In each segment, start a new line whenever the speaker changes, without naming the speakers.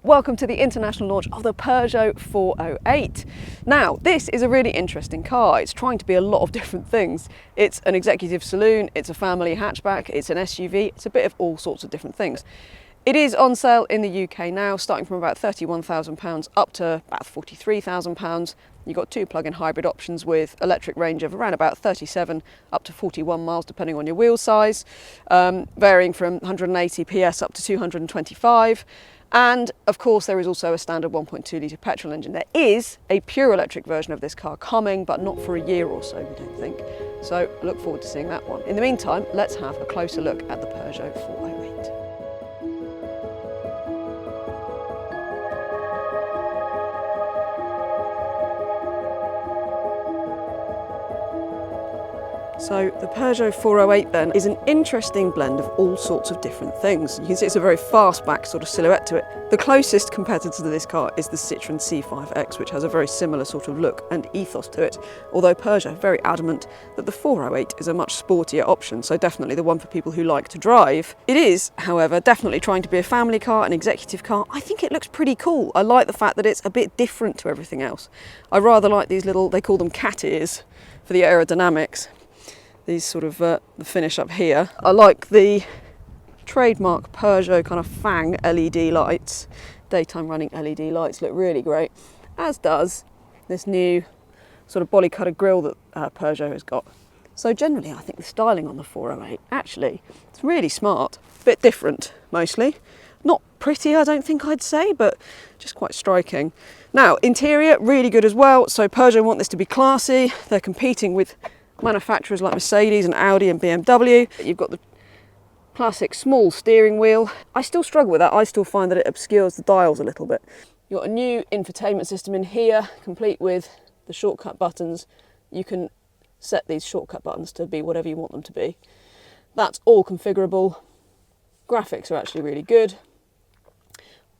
Welcome to the international launch of the Peugeot 408. Now, this is a really interesting car. It's trying to be a lot of different things. It's an executive saloon, it's a family hatchback, it's an SUV, it's a bit of all sorts of different things. It is on sale in the UK now, starting from about £31,000 up to about £43,000. You've got two plug-in hybrid options with electric range of around about 37 up to 41 miles, depending on your wheel size, varying from 180 PS up to 225. And of course, there is also a standard 1.2 litre petrol engine. There is a pure electric version of this car coming, but not for a year or so, we don't think. So I look forward to seeing that one. In the meantime, let's have a closer look at the Peugeot 408. So the Peugeot 408 then is an interesting blend of all sorts of different things. You can see it's a very fastback sort of silhouette to it. The closest competitor to this car is the Citroën C5X, which has a very similar sort of look and ethos to it, although Peugeot are very adamant that the 408 is a much sportier option, so definitely the one for people who like to drive. It is, however, definitely trying to be a family car, an executive car. I think it looks pretty cool. I like the fact that it's a bit different to everything else. I rather like these little, they call them cat ears for the aerodynamics. These sort of the finish up here. I like the trademark Peugeot kind of fang LED lights. Daytime running LED lights look really great, as does this new sort of body colored grille that Peugeot has got. So generally I think the styling on the 408, actually, it's really smart. Bit different, mostly. Not pretty, I don't think I'd say, but just quite striking. Now, interior, really good as well. So Peugeot want this to be classy. They're competing with manufacturers like Mercedes and Audi and BMW. You've got the classic small steering wheel. I still struggle with that. I still find that it obscures the dials a little bit. You've got a new infotainment system in here, complete with the shortcut buttons. You can set these shortcut buttons to be whatever you want them to be. That's all configurable. Graphics are actually really good.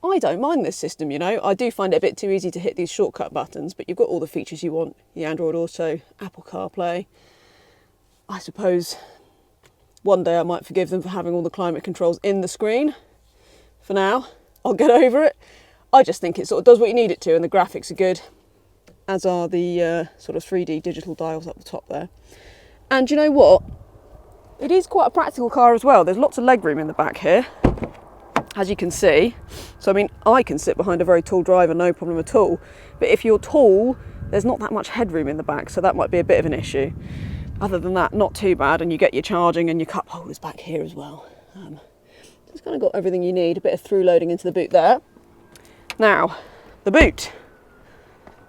I don't mind this system, you know. I do find it a bit too easy to hit these shortcut buttons, but you've got all the features you want. The Android Auto, Apple CarPlay. I suppose one day I might forgive them for having all the climate controls in the screen. For now, I'll get over it. I just think it sort of does what you need it to, and the graphics are good, as are the sort of 3D digital dials up the top there. And you know what? It is quite a practical car as well. There's lots of legroom in the back here, as you can see. So I mean, I can sit behind a very tall driver, no problem at all. But if you're tall, there's not that much headroom in the back, so that might be a bit of an issue. Other than that, not too bad, and you get your charging and your cup holders back here as well. It's kind of got everything you need, a bit of through loading into the boot there. Now, the boot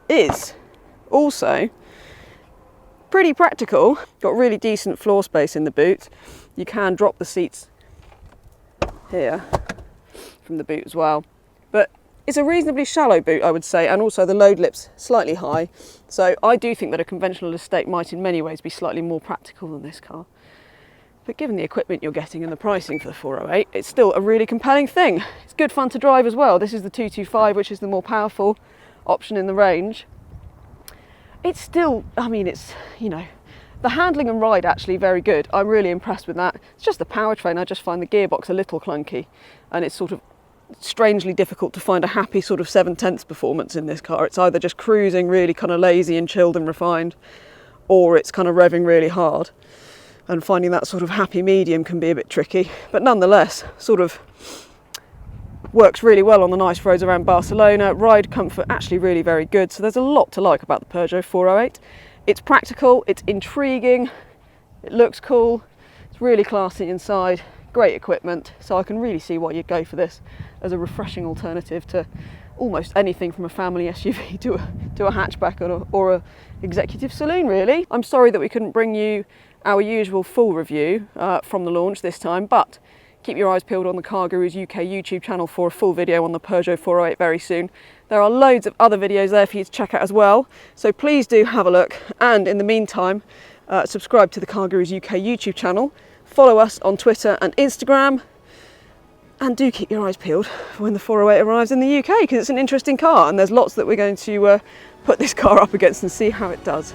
is also pretty practical. Got really decent floor space in the boot. You can drop the seats here from the boot as well, but it's a reasonably shallow boot, I would say, and also the load lip's slightly high, so I do think that a conventional estate might in many ways be slightly more practical than this car. But given the equipment you're getting and the pricing for the 408, it's still a really compelling thing. It's good fun to drive as well. This is the 225, which is the more powerful option in the range. It's still, I mean, it's, you know, the handling and ride actually very good. I'm really impressed with that. It's just the powertrain. I just find the gearbox a little clunky, and it's sort of strangely difficult to find a happy sort of 7/10 performance in this car. It's either just cruising really kind of lazy and chilled and refined, or it's kind of revving really hard. And finding that sort of happy medium can be a bit tricky, but nonetheless, sort of works really well on the nice roads around Barcelona. Ride comfort actually really very good. So there's a lot to like about the Peugeot 408. It's practical, it's intriguing, it looks cool, it's really classy inside, great equipment, so I can really see why you'd go for this as a refreshing alternative to almost anything from a family SUV to a hatchback or a executive saloon, really. I'm sorry that we couldn't bring you our usual full review from the launch this time, but keep your eyes peeled on the CarGurus UK YouTube channel for a full video on the Peugeot 408 very soon. There are loads of other videos there for you to check out as well, so please do have a look, and in the meantime subscribe to the CarGurus UK YouTube channel, follow us on Twitter and Instagram, and do keep your eyes peeled for when the 408 arrives in the UK, because it's an interesting car and there's lots that we're going to put this car up against and see how it does.